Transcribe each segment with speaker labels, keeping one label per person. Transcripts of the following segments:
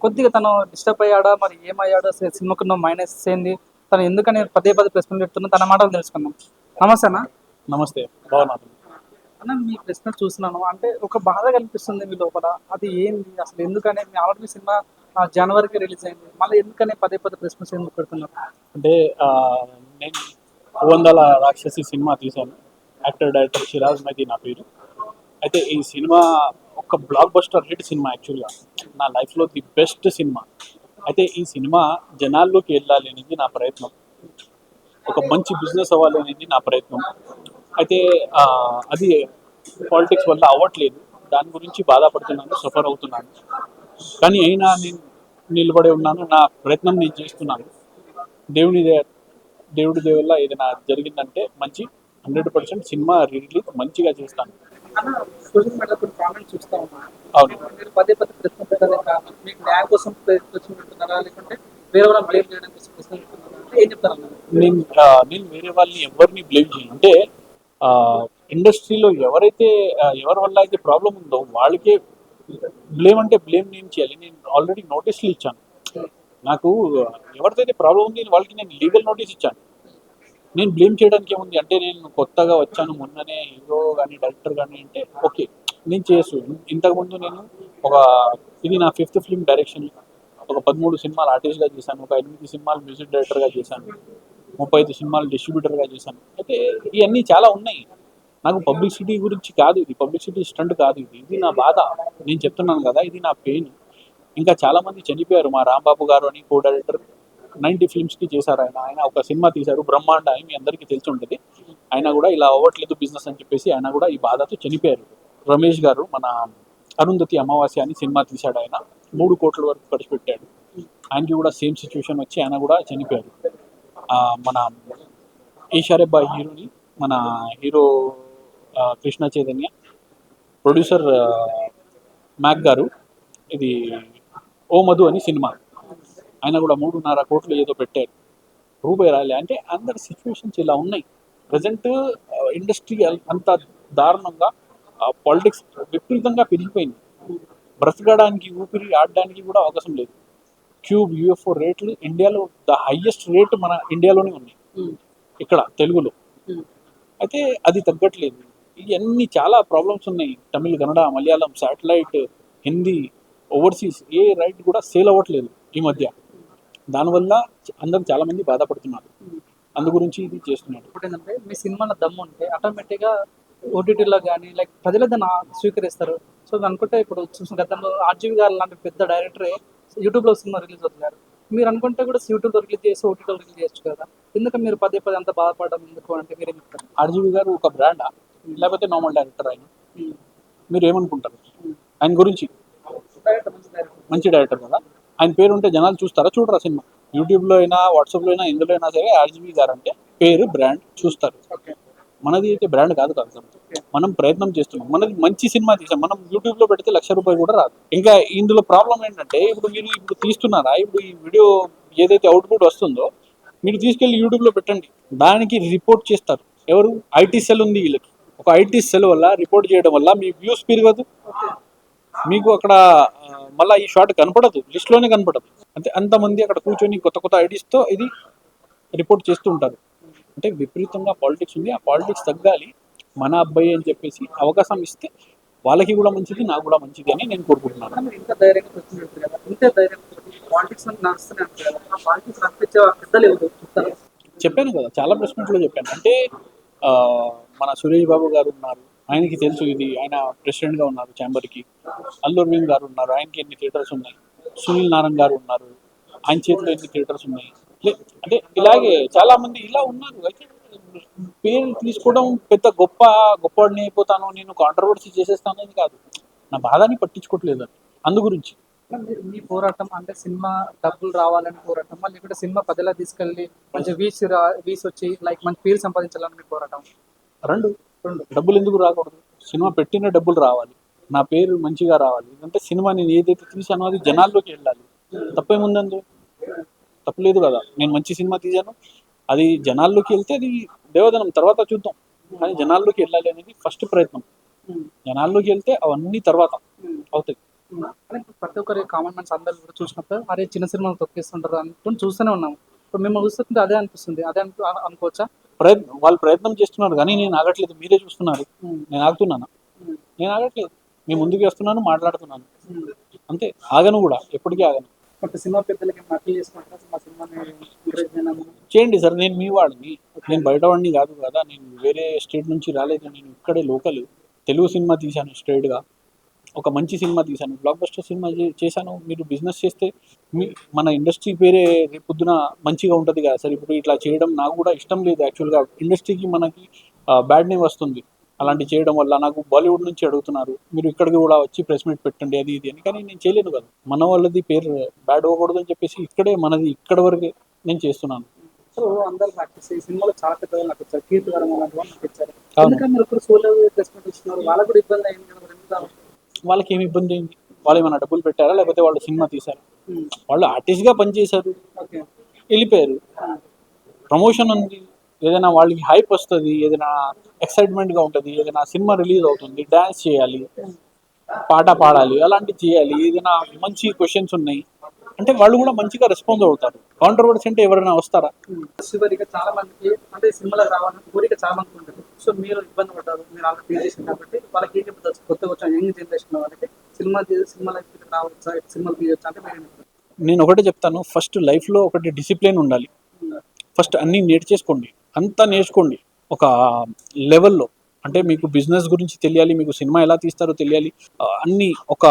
Speaker 1: కొద్దిగా తను డిస్టర్బ్ అయ్యాడా, మరి ఏమయ్యాడో, సినిమాకున్న మైనస్ ఏంది, తను ఎందుకని పదే పదే ప్రశ్నలు పెడుతున్నా, తన మాటలు తెలుసుకుందాం. నమస్తే అన్న.
Speaker 2: నమస్తే. బాగున్నాను.
Speaker 1: అన్న, మీ ప్రశ్న చూస్తున్నాను అంటే ఒక బాధ కనిపిస్తుంది మీ లోపల. అది ఏంది అసలు, ఎందుకని మీ ఆల్రెడీ సినిమా జనవరికి రిలీజ్ అయింది, మళ్ళీ ఎందుకని పదే పదే ప్రశ్నలు ఎందుకు పెడుతున్నారు?
Speaker 2: అంటే నేను 'వందల రాక్షసి' సినిమా తీశాను. యాక్టర్, డైరెక్టర్ షిరాజ్ మెహదీ నా పేరు. అయితే ఈ సినిమా ఒక బ్లాక్ బస్టర్ హిట్ సినిమా యాక్చువల్‌గా. నా లైఫ్‌లో ది బెస్ట్ సినిమా. అయితే ఈ సినిమా జనాల్లోకి వెళ్ళాలి అనేది నా ప్రయత్నం. ఒక మంచి బిజినెస్ అవ్వాలి అనేది నా ప్రయత్నం. అయితే అది పాలిటిక్స్ వల్ల అవ్వట్లేదు. దాని గురించి బాధపడుతున్నాను, సఫర్ అవుతున్నాను. కానీ అయినా నేను నిలబడి ఉన్నాను. నా ప్రయత్నం నేను చేస్తున్నాను. దేవుని దయ దేవుడి దయ వల్ల ఏదైనా జరిగిందంటే మంచి 100% సినిమా రిలీజ్ మంచిగా చేస్తాను.
Speaker 1: అన్న, సోషల్ మీడియా కొన్ని కామెంట్స్ చూస్తా ఉన్నాను.
Speaker 2: అవును.
Speaker 1: మీరు పదే పదే ప్రశ్న పెట్టడం కారణం మీకు న్యాయం కోసం ప్రశ్న పెడుతున్నారా, లేకుంటే వేరే వాళ్ళని బ్లేమ్ చేయడం కోసం ప్రశ్న పెడుతున్నారా అంటే ఏం చెప్తారు అన్న?
Speaker 2: నేను వేరే వాళ్ళని ఎవరిని బ్లేమ్ చేయను. అంటే ఇండస్ట్రీలో ఎవరి వల్ల అయితే ప్రాబ్లం ఉందో వాళ్ళకే బ్లేమ్. అంటే బ్లేమ్ నేను చేయాలి. నేను ఆల్రెడీ నోటీసులు ఇచ్చాను. నాకు ఎవరిదైతే ప్రాబ్లం ఉంది వాళ్ళకి నేను లీగల్ నోటీస్ ఇచ్చాను. నేను బ్లేమ్ చేయడానికి ఏముంది? అంటే నేను కొత్తగా వచ్చాను, మొన్ననే హీరో కానీ డైరెక్టర్ కానీ అంటే ఓకే, నేను చేయొచ్చు. ఇంతకుముందు నేను ఒక ఇది నా 5th ఫిల్మ్ డైరెక్షన్. ఒక 13 సినిమాలు ఆర్టిస్ట్గా చేశాను, ఒక 8 సినిమాలు మ్యూజిక్ డైరెక్టర్గా చేశాను, 35 సినిమాలు డిస్ట్రిబ్యూటర్గా చేశాను. అయితే ఇవన్నీ చాలా ఉన్నాయి. నాకు పబ్లిసిటీ గురించి కాదు, ఇది పబ్లిసిటీ స్టంట్ కాదు, ఇది నా బాధ. నేను చెప్తున్నాను కదా, ఇది నా పెయిన్. ఇంకా చాలామంది చనిపోయారు. మా రాంబాబు గారు అని కో డైరెక్టర్ 90 ఫిల్మ్స్కి చేశారు. ఆయన ఒక సినిమా తీశారు, బ్రహ్మాండ అని, మీ అందరికీ తెలిసి ఉంటుంది. ఆయన కూడా ఇలా అవ్వట్లేదు బిజినెస్ అని చెప్పేసి ఆయన కూడా ఈ బాధతో చనిపోయారు. రమేష్ గారు మన అరుంధతి అమావాస్య అని సినిమా తీశాడు. ఆయన 3 కోట్ల వరకు ఖర్చు పెట్టాడు. ఆయనకి కూడా సేమ్ సిచ్యువేషన్ వచ్చి ఆయన కూడా చనిపోయారు. మన ఈషారెబ్బాయి హీరోని, మన hero Krishna Chaitanya, producer Mack గారు, ఇది ఓ మధు అని సినిమా, ఆయన కూడా 3.5 కోట్లు ఏదో పెట్టారు, రూపాయి రాలే. అంటే అందరి సిచ్యువేషన్స్ ఇలా ఉన్నాయి. ప్రజెంట్ ఇండస్ట్రీ అంత దారుణంగా, పాలిటిక్స్ విపరీతంగా పెరిగిపోయింది. బ్రతకడానికి, ఊపిరి ఆడడానికి కూడా అవకాశం లేదు. క్యూబ్, యూఎఫ్ఓ రేట్లు ఇండియాలో ద హైయెస్ట్ రేట్ మన ఇండియాలోనే ఉన్నాయి, ఇక్కడ తెలుగులో. అయితే అది తగ్గట్లేదు. ఇవన్నీ చాలా ప్రాబ్లమ్స్ ఉన్నాయి. తమిళ్, కన్నడ, మలయాళం, శాటిలైట్, హిందీ, ఓవర్సీస్ ఏ రైట్ కూడా సేల్ అవ్వట్లేదు ఈ మధ్య. దానివల్ల అందరూ చాలామంది బాధపడుతున్నారు. అందు గురించి ఇది చేస్తున్నాడు.
Speaker 1: ఇప్పుడు ఏంటంటే మీ సినిమాలో దమ్ము ఉంటే ఆటోమేటిక్గా ఓటీటీలో కానీ లైక్ ప్రజలు దాన్ని స్వీకరిస్తారు. సో అనుకుంటే ఇప్పుడు చూసిన గతంలో ఆర్జీవి గారు లాంటి పెద్ద డైరెక్టరే యూట్యూబ్లో సినిమా రిలీజ్ అవుతున్నారు. మీరు అనుకుంటే కూడా యూట్యూబ్లో రిలీజ్ చేసి ఓటీటీలో రిలీజ్ చేయొచ్చు కదా. ఎందుకు మీరు పదే పదే అంత బాధపడడం ఎందుకు అంటే మీరేం చెప్తారు?
Speaker 2: ఆర్జీవి గారు ఒక బ్రాండా, లేకపోతే నార్మల్ డైరెక్టర్ ఆయన? మీరు ఏమనుకుంటారు ఆయన గురించి? మంచి డైరెక్టర్ కదా. ఆయన పేరు ఉంటే జనాలు చూస్తారా, చూడరా సినిమా? యూట్యూబ్లో అయినా, వాట్సాప్లో అయినా, ఎందులో అయినా సరే ఆర్జీవి గారు అంటే పేరు, బ్రాండ్ చూస్తారు. మనది అయితే బ్రాండ్ కాదు కదా. మనం ప్రయత్నం చేస్తున్నాం, మనది మంచి సినిమా తీసాం. మనం యూట్యూబ్లో పెడితే ₹1,00,000 కూడా రాదు. ఇంకా ఇందులో ప్రాబ్లం ఏంటంటే, ఇప్పుడు తీస్తున్నారా, ఇప్పుడు ఈ వీడియో ఏదైతే అవుట్పుట్ వస్తుందో మీరు తీసుకెళ్ళి యూట్యూబ్లో పెట్టండి, దానికి రిపోర్ట్ చేస్తారు ఎవరు? ఐటీ సెల్ ఉంది వీళ్ళకి. ఒక ఐటీ సెల్ వల్ల రిపోర్ట్ చేయడం వల్ల మీ వ్యూస్ పెరగదు, మీకు అక్కడ మళ్ళీ ఈ షార్ట్ కనపడదు, లిస్ట్లోనే కనపడదు. అంటే అంతమంది అక్కడ కూర్చొని కొత్త కొత్త ఐడీస్తో ఇది రిపోర్ట్ చేస్తూ ఉంటారు. అంటే విపరీతంగా పాలిటిక్స్ ఉంది. ఆ పాలిటిక్స్ తగ్గాలి. మన అబ్బాయి అని చెప్పేసి అవకాశం ఇస్తే వాళ్ళకి కూడా మంచిది, నాకు కూడా మంచిది అని నేను కోరుకుంటున్నాను.
Speaker 1: ఇంత ధైర్యంగా ప్రశ్న పెడతారు కదా, ఇంతే ధైర్యంతో పాలిటిక్స్ నడుస్తూనే ఉంటారు కదా, ఆ పాలిటిక్స్ నడిపించే పెద్దలు ఎవరు చూస్తారు?
Speaker 2: చెప్పాను కదా, చాలా ప్రెస్ మీట్లో చెప్పాను. అంటే మన సురేష్ బాబు గారు ఉన్నారు, ఆయనకి తెలుసు ఇది. ఆయన ప్రెసిడెంట్గా ఉన్నారు ఛాంబర్కి. అల్లు అరవింద్ గారు ఉన్నారు, ఆయనకి ఎన్ని థియేటర్స్ ఉన్నాయి. సునీల్ నారాయణ గారు ఉన్నారు, ఆయన చేతిలో ఎన్ని థియేటర్స్ ఉన్నాయి. అంటే ఇలాగే చాలా మంది ఇలా ఉన్నారు. అయితే పేరు తీసుకోవడం పెద్ద గొప్పవాడిని అయిపోతాను, నేను కాంట్రవర్సీ చేసేస్తాను అనేది కాదు. నా బాధని పట్టించుకోవట్లేదు అందు గురించి.
Speaker 1: మీ పోరాటం అంటే సినిమా డబ్బులు రావాలని పోరాటమా, లేకుంటే సినిమా ప్రజలా తీసుకెళ్ళి మంచి వీస్ వచ్చి లైక్ మంచి పేరు సంపాదించాలని మీ పోరాటం?
Speaker 2: రెండు డబ్బులు ఎందుకు రాకూడదు? సినిమా పెట్టిన డబ్బులు రావాలి, నా పేరు మంచిగా రావాలి. ఎందుకంటే సినిమా నేను ఏదైతే తీసానో అది జనాల్లోకి వెళ్ళాలి. తప్పేముందందు? తప్పలేదు కదా. నేను మంచి సినిమా తీశాను, అది జనాల్లోకి వెళ్తే అది దేవదనం, తర్వాత చూద్దాం. కానీ జనాల్లోకి వెళ్ళాలి అనేది ఫస్ట్ ప్రయత్నం. జనాల్లోకి వెళ్తే అవన్నీ తర్వాత అవుతాయి.
Speaker 1: కానీ ఇప్పుడు ప్రతి ఒక్కరి కామన్ మ్యాన్స్ అందరు కూడా చూసినప్పుడు అరే చిన్న సినిమాలు తొక్కేస్తుంటారు అనుకుని చూస్తూనే ఉన్నాము. ఇప్పుడు మిమ్మల్ని చూస్తుంటే అదే అనిపిస్తుంది. అదే అనుకోవచ్చా?
Speaker 2: వాళ్ళు ప్రయత్నం చేస్తున్నారు కానీ నేను ఆగట్లేదు. మీరే చూస్తున్నారు.
Speaker 1: ఉమ్,
Speaker 2: నేను ఆగుతున్నాను.
Speaker 1: ఉమ్,
Speaker 2: నేను ఆగట్లేదు. మీ ముందుకు వస్తున్నాను, మాట్లాడుతున్నాను.
Speaker 1: ఉమ్.
Speaker 2: అంతే, ఆగను కూడా, ఎప్పటికీ ఆగను.
Speaker 1: బట్ సినిమా పెద్దలకి అప్పీల్ చేసుకుంటారు మా సినిమాని ఎంకరేజ్ చేయడం.
Speaker 2: చేయండి సార్, నేను మీ వాడిని. నేను బయట వాడిని కాదు కదా. నేను వేరే స్టేట్ నుంచి రాలేదు. నేను ఇక్కడే లోకల్. తెలుగు సినిమా తీశాను స్ట్రైట్గా. ఒక మంచి సినిమా తీశాను, బ్లాక్ బస్టర్ సినిమా చేశాను. మీరు బిజినెస్ చేస్తే మీ మన ఇండస్ట్రీ పేరే రేపు పొద్దున మంచిగా ఉంటుంది కదా సార్. ఇప్పుడు ఇట్లా చేయడం నాకు కూడా ఇష్టం లేదు యాక్చువల్గా. ఇండస్ట్రీకి మనకి బ్యాడ్ నేమ్ వస్తుంది అలాంటి చేయడం వల్ల. నాకు బాలీవుడ్ నుంచి అడుగుతున్నారు, మీరు ఇక్కడికి కూడా వచ్చి ప్రెస్ మీట్ పెట్టండి అది ఇది అని. కానీ నేను చేయలేను కదా. మన వాళ్ళది పేరు బ్యాడ్ అవ్వకూడదు అని చెప్పేసి ఇక్కడే మనది ఇక్కడ వరకే నేను చేస్తున్నాను.
Speaker 1: సో అందరు ప్రాక్టీస్ ఈ సినిమాలో చాలా పెద్ద వాళ్ళు నాకు వచ్చారు. కీర్తి వరం అలాంటి వాళ్ళు నాకు ఇచ్చారు.
Speaker 2: అవును.
Speaker 1: ఎందుకంటే మీరు ఇప్పుడు సోలో ప్లేస్మెంట్ ఇస్తున్నారు, వాళ్ళకు కూడా ఇబ్బంది అయింది కదా. మరి ఎందుకు
Speaker 2: వాళ్ళకి ఏమి ఇబ్బంది అయింది? వాళ్ళు ఏమైనా డబ్బులు పెట్టారా, లేకపోతే వాళ్ళు సినిమా తీశారా?
Speaker 1: ఉమ్,
Speaker 2: వాళ్ళు ఆర్టిస్ట్గా పనిచేశారు,
Speaker 1: ఓకే.
Speaker 2: వెళ్ళిపోయారు. ప్రమోషన్ ఉంది, ఏదైనా వాళ్ళకి హైప్ వస్తుంది, ఏదైనా ఎక్సైట్మెంట్గా ఉంటుంది, ఏదైనా సినిమా రిలీజ్ అవుతుంది, డ్యాన్స్ చేయాలి, పాట పాడాలి, అలాంటివి చేయాలి. ఏదైనా మంచి క్వశ్చన్స్ ఉన్నాయి అంటే వాళ్ళు కూడా మంచిగా రెస్పాన్స్ అవుతారు. కాంట్రవర్సీ అంటే ఎవరైనా వస్తారా?
Speaker 1: చివరిగా చాలా మందికి అంటే సినిమాలకు రావాలని కోరిక చాలా మందికి ఉంటుంది. సో మీరు ఇబ్బంది పడ్డారు, మీరు అలా ఫీల్ చేసింది కాబట్టి వాళ్ళకి ఏం చెప్తారు? కొత్తగా వచ్చిన యంగ్ జనరేషన్ వాళ్ళకి సినిమాలకు రావచ్చా, సినిమాలు తీయొచ్చా అంటే మీరు ఏం చెప్తారు?
Speaker 2: నేను ఒకటే చెప్తాను, ఫస్ట్ లైఫ్లో ఒకటి డిసిప్లిన్ ఉండాలి. ఫస్ట్ అన్నీ నేర్చేసుకోండి, అంతా నేర్చుకోండి ఒక లెవెల్లో. అంటే మీకు బిజినెస్ గురించి తెలియాలి, మీకు సినిమా ఎలా తీస్తారో తెలియాలి. అన్నీ ఒక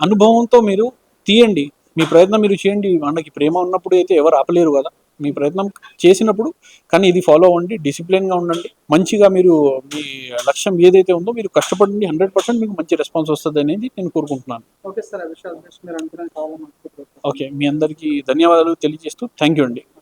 Speaker 2: అనుభవంతో మీరు తీయండి. మీ ప్రయత్నం మీరు చేయండి. మనకి ప్రేమ ఉన్నప్పుడు అయితే ఎవరు ఆపలేరు కదా. మీ ప్రయత్నం చేసినప్పుడు కానీ ఇది ఫాలో అవ్వండి, డిసిప్లిన్గా ఉండండి. మంచిగా మీరు మీ లక్ష్యం ఏదైతే ఉందో మీరు కష్టపడండి. 100% మీకు మంచి రెస్పాన్స్ వస్తుంది అనేది నేను కోరుకుంటున్నాను.
Speaker 1: ఓకే సార్, ఆ విషయాలు మీరు అనుకునే కావాలని
Speaker 2: ఓకే, మీ అందరికీ ధన్యవాదాలు తెలియజేస్తూ థ్యాంక్ యూ అండి.